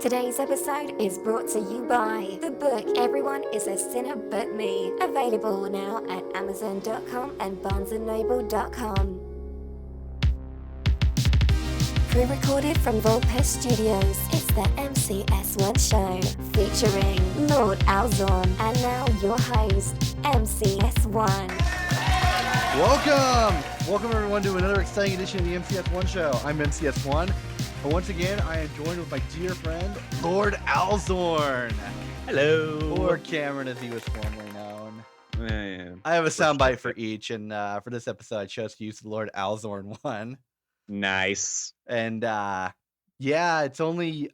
Today's episode is brought to you by the book Everyone is a Sinner But Me, available now at Amazon.com and BarnesandNoble.com. Pre-recorded from Volpes Studios, it's the MCS1 show, featuring Lord Alzorn, and now your host, MCS1. Welcome everyone to another exciting edition of the MCS1 show. I'm MCS1, and once again, I am joined with my dear friend, Lord Alzorn. Hello. Or Cameron, as he was formerly known. Yeah. I have a soundbite for each, and for this episode, I chose to use the Lord Alzorn one. Nice. And yeah, it's only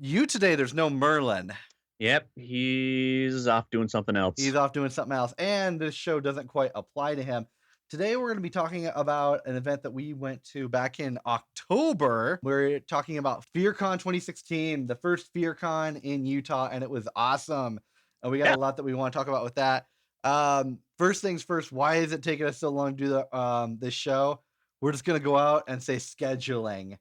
you today. There's no Merlin. Yep, he's off doing something else. He's off doing something else, and this show doesn't quite apply to him. Today, we're going to be talking about an event that we went to back in October. We're talking about FearCon 2016, the first FearCon in Utah, and it was awesome. And we got a lot that we want to talk about with that. First things first, why is it taking us so long to do this show? We're just going to go out and say scheduling.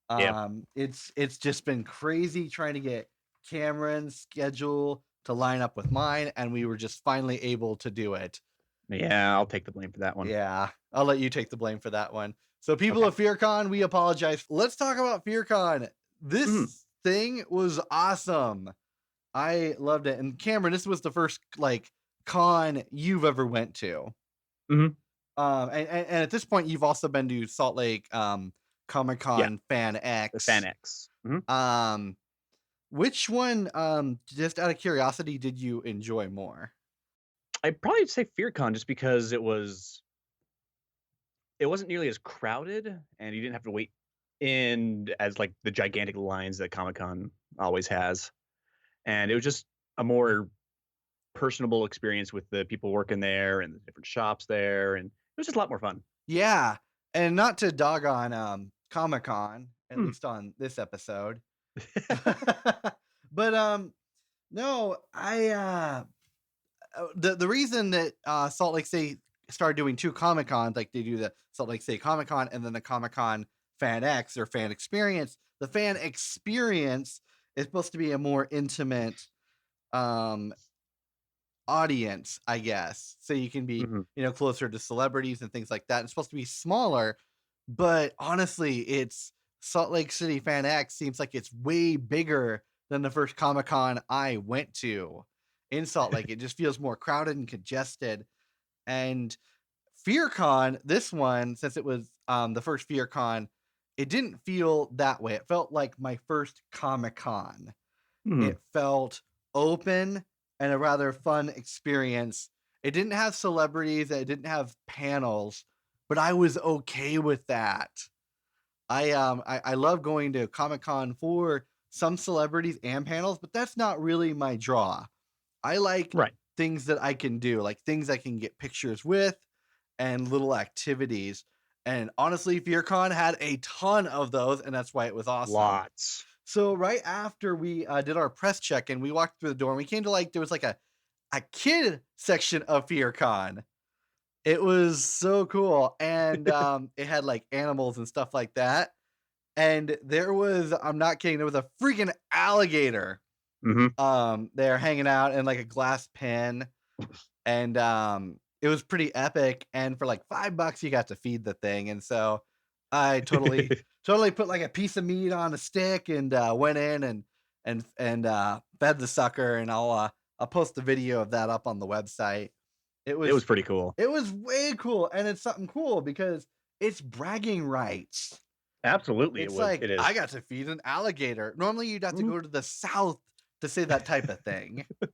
It's just been crazy trying to get Cameron's schedule to line up with mine, and we were just finally able to do it. Yeah, I'll take the blame for that one. Yeah, I'll let you take the blame for that one. So people of FearCon, we apologize. Let's talk about FearCon. This thing was awesome. I loved it. And Cameron, this was the first con you've ever went to. And at this point, you've also been to Salt Lake Comic-Con Fan X. Fan X. Which one, just out of curiosity, did you enjoy more? I'd probably say FearCon just because it wasn't nearly as crowded, and you didn't have to wait in as like the gigantic lines that Comic-Con always has. And it was just a more personable experience with the people working there and the different shops there, and it was just a lot more fun. Yeah, and not to dog on Comic-Con, at least on this episode. But no, I the reason that Salt Lake City started doing two Comic-Cons, like they do the Salt Lake City Comic-Con and then the Comic-Con Fan X or Fan Experience. The Fan Experience is supposed to be a more intimate audience, I guess, so you can be closer to celebrities and things like that. It's supposed to be smaller, but honestly, it's Salt Lake City Fan X seems like it's way bigger than the first Comic-Con I went to in Salt Lake. It just feels more crowded and congested. And FearCon, this one, since it was the first FearCon, it didn't feel that way. It felt like my first Comic-Con. It felt open and a rather fun experience. It didn't have celebrities, it didn't have panels, but I was okay with that. I love going to Comic-Con for some celebrities and panels, but that's not really my draw. I like things that I can do, like things I can get pictures with and little activities. And honestly, FearCon had a ton of those, and that's why it was awesome. Lots. So right after we did our press check-in, we walked through the door and we came to there was like a kid section of FearCon. It was so cool. And it had like animals and stuff like that. And there was, I'm not kidding, there was a freaking alligator there hanging out in like a glass pen. And it was pretty epic. And for like $5, you got to feed the thing. And so I totally put like a piece of meat on a stick and went in and fed the sucker. And I'll post the video of that up on the website. It was pretty cool. It was way cool, and it's something cool because it's bragging rights. Absolutely, It's like, I got to feed an alligator. Normally, you'd have to go to the South to say that type of thing. And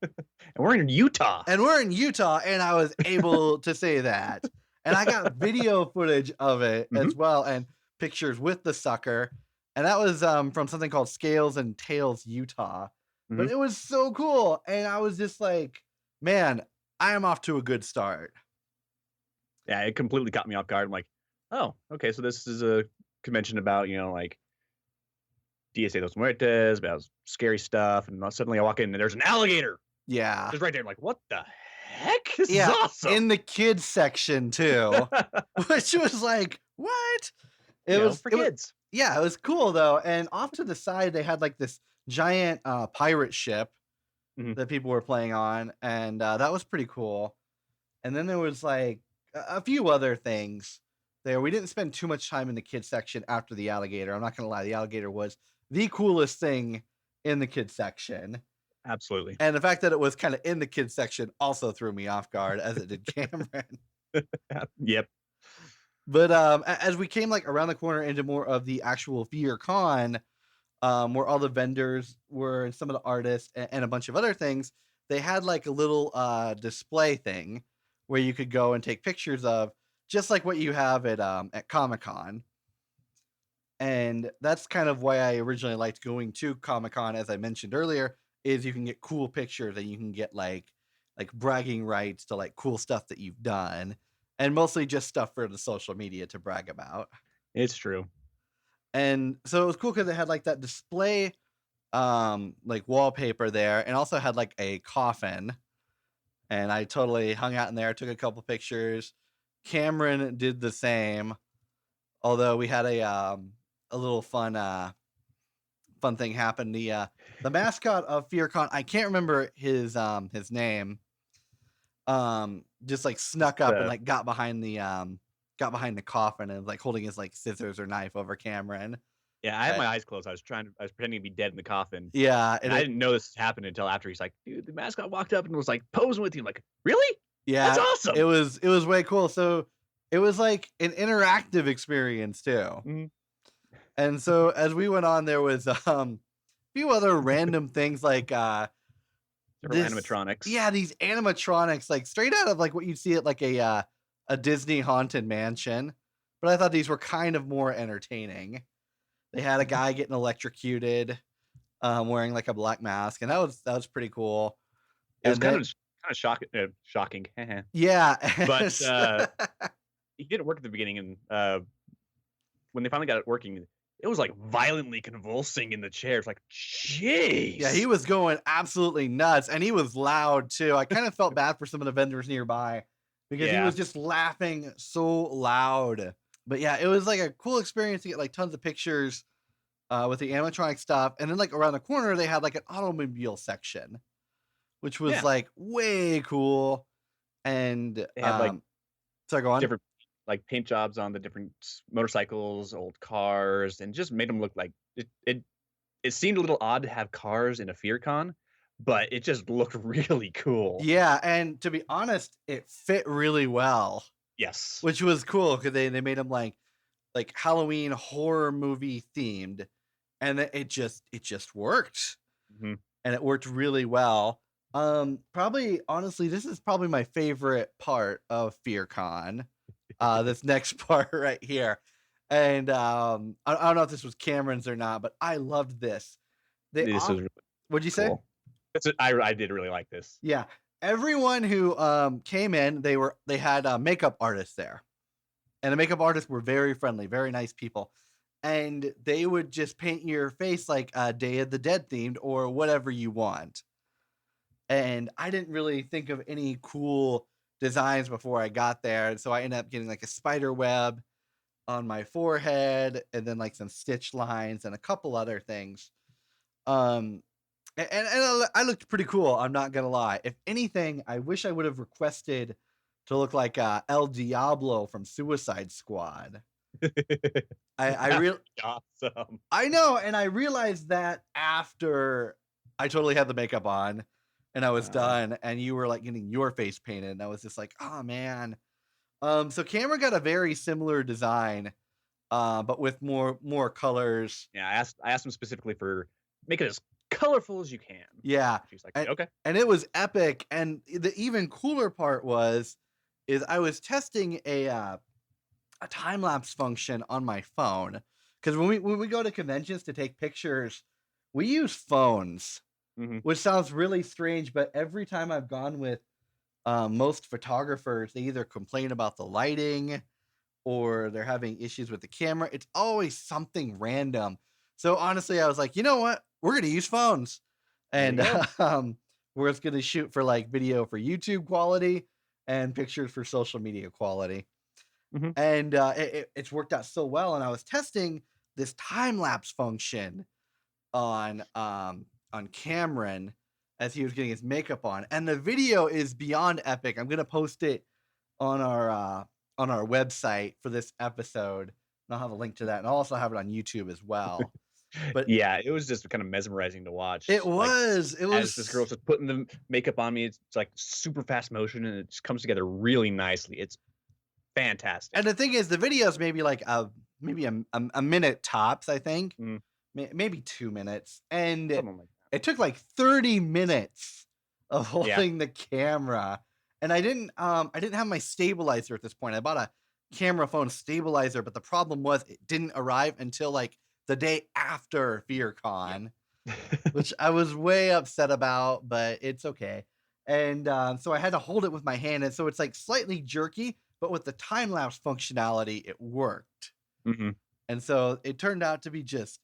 we're in Utah. And I was able to say that. And I got video footage of it as well, and pictures with the sucker. And that was from something called Scales and Tails Utah. But it was so cool, and I was just like, man, I am off to a good start. Yeah, it completely caught me off guard. I'm like, oh, okay, so this is a convention about, like Dia de los Muertos, about scary stuff, and suddenly I walk in and there's an alligator. Yeah. Just right there. I'm like, what the heck? This is awesome. In the kids section too. Which was like, what? It was for kids. Yeah, it was cool though. And off to the side, they had like this giant pirate ship Mhm. that people were playing on, and that was pretty cool. And then there was like a few other things there. We didn't spend too much time in the kids section after the alligator. I'm not gonna lie, the alligator was the coolest thing in the kids section. Absolutely. And the fact that it was kind of in the kids section also threw me off guard, as it did Cameron. Yep. But as we came like around the corner into more of the actual FearCon, where all the vendors were and some of the artists and a bunch of other things, they had like a little display thing where you could go and take pictures of, just like what you have at Comic-Con. And that's kind of why I originally liked going to Comic-Con, as I mentioned earlier, is you can get cool pictures and you can get like bragging rights to like cool stuff that you've done, and mostly just stuff for the social media to brag about. It's true. And so it was cool because it had like that display like wallpaper there, and also had like a coffin. And I totally hung out in there, took a couple pictures. Cameron did the same, although we had a little fun thing happen. The mascot of FearCon, I can't remember his name, just like snuck up and like got behind the coffin and was like holding his like scissors or knife over Cameron. Yeah, I had my eyes closed. I was pretending to be dead in the coffin. Yeah, And I didn't know this happened until after. He's like, dude, the mascot walked up and was like posing with you. I'm like, really? yeah, That's awesome. It was way cool. So it was like an interactive experience too. Mhm. And so as we went on, there was a few other random things like Different animatronics. Yeah, these animatronics, like straight out of like what you'd see at like a Disney haunted mansion. But I thought these were kind of more entertaining. They had a guy getting electrocuted, wearing like a black mask, and that was pretty cool. It was And kind then, of shocking. yeah, But he didn't work at the beginning, and when they finally got it working, it was like violently convulsing in the chair. It's like, jeez. yeah, he was going absolutely nuts, and he was loud too. I kind of felt bad for some of the vendors nearby because he was just laughing so loud. But yeah, it was like a cool experience to get like tons of pictures with the animatronic stuff. And then like around the corner, they had like an automobile section, which was like way cool. And they had like sorry, go on. different like paint jobs on the different motorcycles, old cars, and just made them look like it seemed a little odd to have cars in a FearCon, but it just looked really cool. Yeah, and to be honest, it fit really well. Yes. Which was cool because they made them like Halloween horror movie themed, and it just worked. Mm-hmm. And it worked really well. Probably honestly, this is probably my favorite part of FearCon. This next part right here. And I don't know if this was Cameron's or not, but I loved this. This was really what'd you say? I did really like this. Yeah. Everyone who came in, they had makeup artists there. And the makeup artists were very friendly, very nice people. And they would just paint your face like Day of the Dead themed or whatever you want. And I didn't really think of any cool designs before I got there. And so I ended up getting like a spider web on my forehead and then like some stitch lines and a couple other things. And I looked pretty cool. I'm not going to lie. If anything, I wish I would have requested to look like El Diablo from Suicide Squad. I really awesome. I know, and I realized that after I totally had the makeup on and I was done, and you were like getting your face painted, and I was just like, oh man. So Cameron got a very similar design, but with more colors. Yeah, I asked him specifically for make it as colorful as you can. Yeah, she's like, okay, and it was epic. And the even cooler part is I was testing a time lapse function on my phone, because when we go to conventions to take pictures, we use phones, which sounds really strange, but every time I've gone with most photographers, they either complain about the lighting or they're having issues with the camera. It's always something random. So honestly, I was like, you know what? We're going to use phones, and we're just going to shoot for like video for YouTube quality and pictures for social media quality. And it's worked out so well. And I was testing this time lapse function on Cameron as he was getting his makeup on, and the video is beyond epic. I'm gonna post it on our website for this episode, and I'll have a link to that, and I'll also have it on YouTube as well. But yeah, it was just kind of mesmerizing to watch. it Like was as this girl's just putting the makeup on me, it's like super fast motion, and it just comes together really nicely. It's fantastic. And the thing is, the video is maybe like maybe a minute tops, I think. Maybe 2 minutes, and it took like 30 minutes of holding the camera. And I didn't have my stabilizer at this point. I bought a camera phone stabilizer, but the problem was it didn't arrive until like the day after FearCon, which I was way upset about, but it's okay. And so I had to hold it with my hand, and so it's like slightly jerky, but with the time lapse functionality, it worked. And so it turned out to be just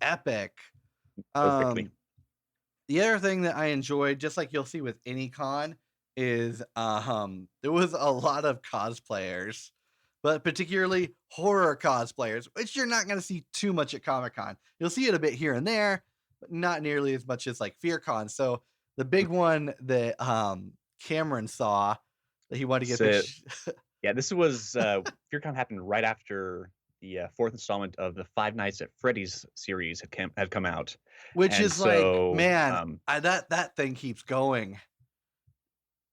epic. Perfectly. The other thing that I enjoyed, just like you'll see with any con, is there was a lot of cosplayers, but particularly horror cosplayers, which you're not going to see too much at Comic-Con. You'll see it a bit here and there, but not nearly as much as like FearCon. So the big one that Cameron saw that he wanted to get yeah, this was FearCon happened right after the fourth installment of the Five Nights at Freddy's series had come out, which is so, like, man, that thing keeps going.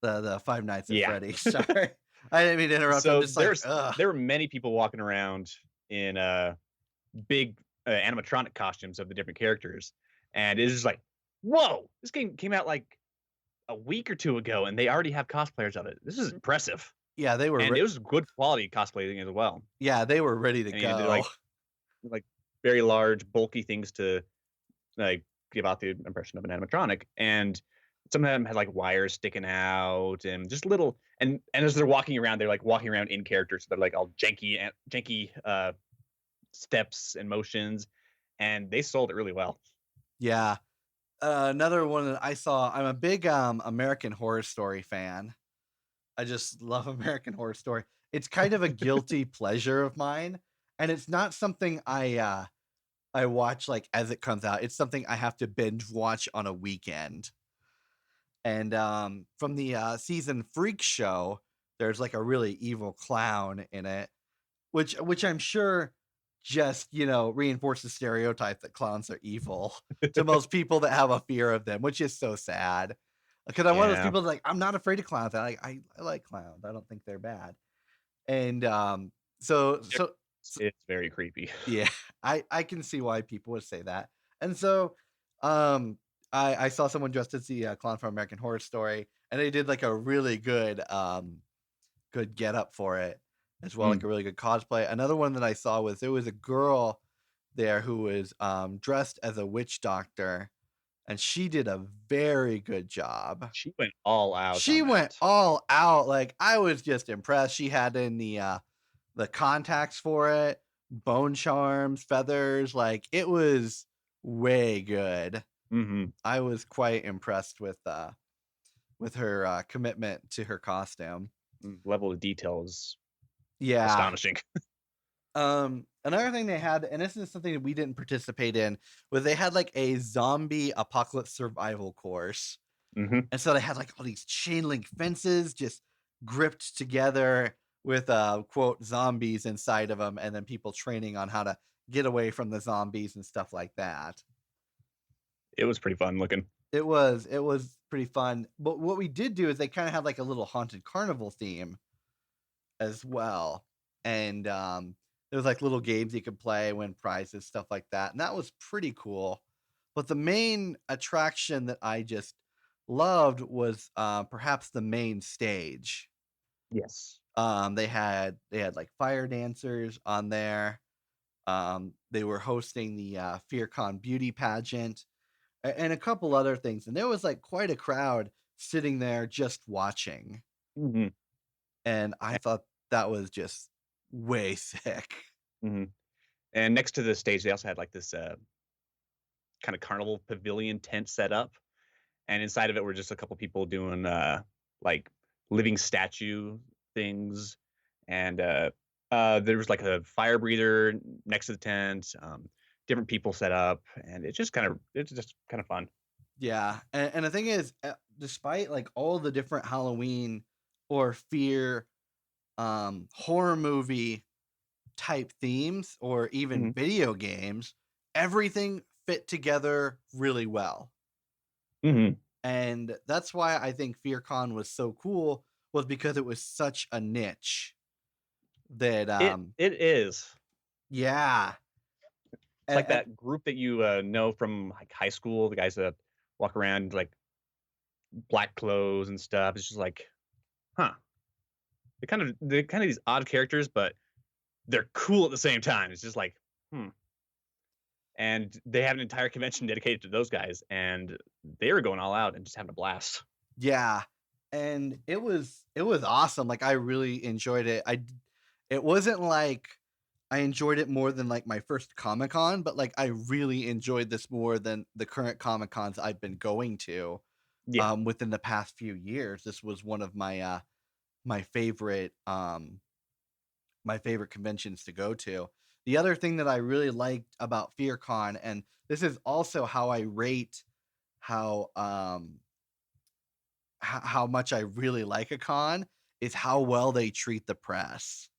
The Five Nights at Freddy's. Sorry, I didn't mean to interrupt. So there were many people walking around in big animatronic costumes of the different characters, and it's just like, whoa! This game came out like a week or two ago, and they already have cosplayers of it. This is impressive. Yeah, they were, and it was good quality cosplaying as well. Yeah, they were ready to go. Like very large, bulky things to like give out the impression of an animatronic, and some of them had like wires sticking out and just little. And as they're walking around, they're like walking around in character, so they're like all janky steps and motions, and they sold it really well. Yeah. Another one that I saw. I'm a big American Horror Story fan. I just love American Horror Story. It's kind of a guilty pleasure of mine, and it's not something I watch like as it comes out. It's something I have to binge watch on a weekend. And from the season Freak Show, there's like a really evil clown in it, which I'm sure just, reinforces the stereotype that clowns are evil to most people that have a fear of them, which is so sad. Because I'm one of those people that, like, I'm not afraid of clowns. I like clowns. I don't think they're bad. And so it's very creepy. Yeah, I can see why people would say that. And so I saw someone dressed as the clown from American Horror Story, and they did like a really good get up for it as well, like a really good cosplay. Another one that I saw was there was a girl there who was dressed as a witch doctor, and she did a very good job. She went all out. She went all out. Like, I was just impressed. She had in the contacts for it, bone charms, feathers. Like, it was way good. I was quite impressed with her commitment to her costume. Level of detail is astonishing. Another thing they had, and this is something that we didn't participate in, was they had like a zombie apocalypse survival course. And so they had like all these chain link fences just gripped together with quote zombies inside of them, and then people training on how to get away from the zombies and stuff like that. It was pretty fun looking. It was pretty fun. But what we did do is they kind of had like a little haunted carnival theme as well. And there was like little games you could play, win prizes, stuff like that. And that was pretty cool. But the main attraction that I just loved was perhaps the main stage. Yes. They had like fire dancers on there. They were hosting the FearCon beauty pageant and a couple other things. And there was like quite a crowd sitting there just watching. And I thought that was just way sick. And next to the stage, they also had like this kind of carnival pavilion tent set up. And inside of it were just a couple people doing like living statue things and There was like a fire breather next to the tent. Different people set up, and it's just kind of fun. Yeah, and the thing is, despite like all the different Halloween or fear horror movie type themes or even Hmm. video games, everything fit together really well. Hmm. And that's why I think FearCon was so cool, was because it was such a niche that It is. yeah. It's like And that group that you know from like high school, the guys that walk around like black clothes and stuff. It's just like, huh? They're kind of these odd characters, but they're cool at the same time. It's just like, hmm. And they have an entire convention dedicated to those guys, and they were going all out and just having a blast. yeah. And it was awesome. Like I really enjoyed it. It wasn't like I enjoyed it more than like my first Comic Con, but like I really enjoyed this more than the current Comic Cons I've been going to Yeah. within the past few years. This was one of my favorite my favorite conventions to go to. The other thing that I really liked about FearCon, and this is also how I rate how how much I really like a con, is how well they treat the press.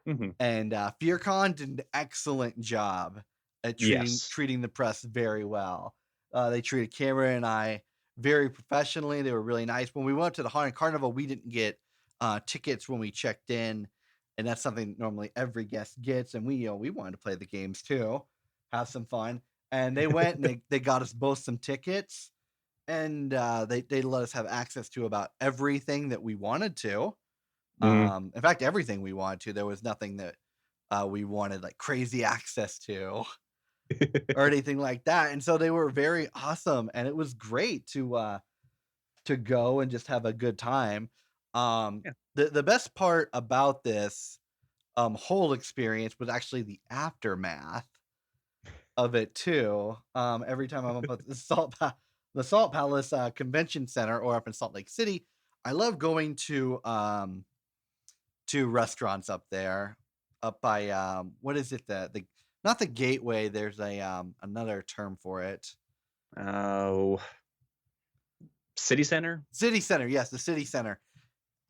Hmm. And FearCon did an excellent job at treating Yes. treating the press very well. They treated Cameron and I very professionally. They were really nice. When we went to the Haunted Carnival, we didn't get tickets when we checked in, and that's something normally every guest gets. And we wanted to play the games too, have some fun. And they went and they got us both some tickets, and they let us have access to about everything that we wanted to. Mm. In fact, everything we wanted to. There was nothing that we wanted like crazy access to or anything like that. And so they were very awesome, and it was great to go and just have a good time. Yeah. The best part about this whole experience was actually the aftermath of it too. Every time I'm up at the Salt Palace Convention Center or up in Salt Lake City, I love going to restaurants up there, up by what is it, the not the Gateway, there's a another term for it. Oh, City Center. City Center, yes, the City Center.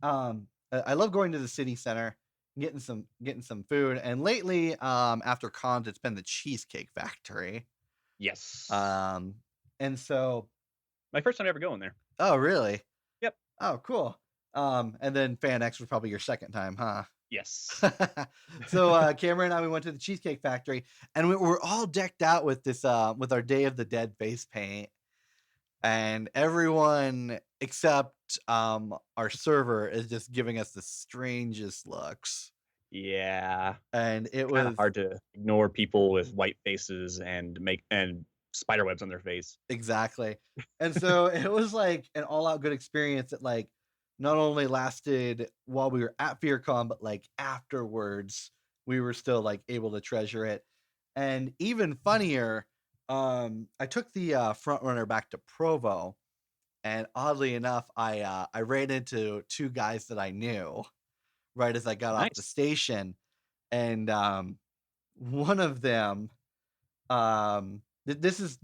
I love going to the City Center, getting some food, and lately after cons it's been the Cheesecake Factory. Yes. Um and so My first time ever going there. oh really? Yep. Oh cool. And then Fan X was probably your second time, huh? Yes. So Cameron and I, we went to the Cheesecake Factory, and we were all decked out with this with our Day of the Dead face paint, and everyone except our server is just giving us the strangest looks. Yeah. And it Kind of was hard to ignore people with white faces and spider webs on their face. exactly. And so it was like an all-out good experience that like not only lasted while we were at FearCon, but like afterwards we were still like able to treasure it. And even funnier, I took the front runner back to Provo, and oddly enough, I ran into two guys that I knew right as I got off the Nice. station, and one of them, this is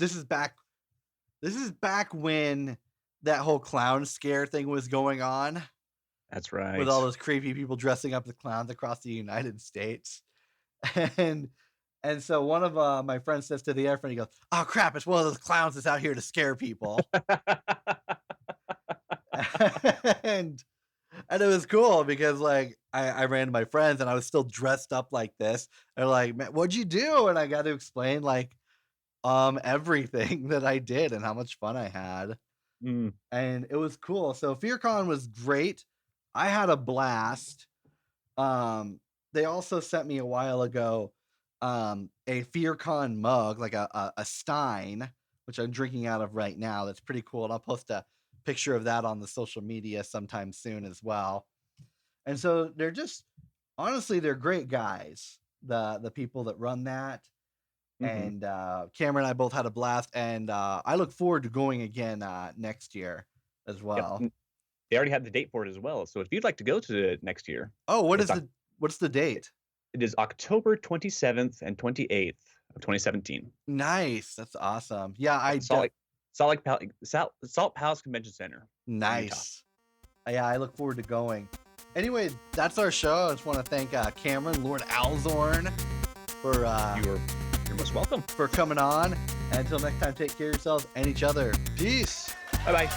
back when that whole clown scare thing was going on That's with all right. those creepy people dressing up as clowns across the United States. And and so one of my friends says to the air friend, he goes, "Oh crap, it's one of those clowns that's out here to scare people." and and it was cool because like I ran to my friends and I was still dressed up like this. They're like, "Man, what'd you do?" And I got to explain like everything that I did and how much fun I had. Mm. And it was cool. So FearCon was great. I had a blast. They also sent me a while ago a FearCon mug, like a Stein, which I'm drinking out of right now. That's pretty cool. And I'll post a picture of that on the social media sometime soon as well. And so they're just honestly, they're great guys. The people that run that. Hmm. And Cameron and I both had a blast, and I look forward to going again next year as Yep. well. They already had the date for it as well. So if you'd like to go to it next year, Oh, it's what's the date? It is October 27th and 28th of 2017. Nice. That's awesome. Yeah, Salt Palace Convention Center. Nice. Yeah, I look forward to going. Anyway, that's our show. I just want to thank Cameron, Lord Alzorn, for you're most welcome for coming on. And until next time, take care of yourselves and each other. Peace. Bye-bye.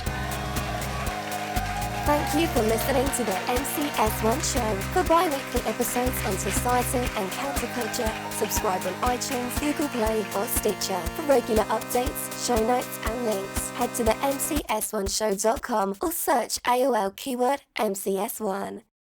Thank you for listening to the MCS1 show. For bi-weekly episodes on society and counterculture, subscribe on iTunes, Google Play or Stitcher. For regular updates, show notes and links, head to the MCS1show.com or search AOL keyword MCS1.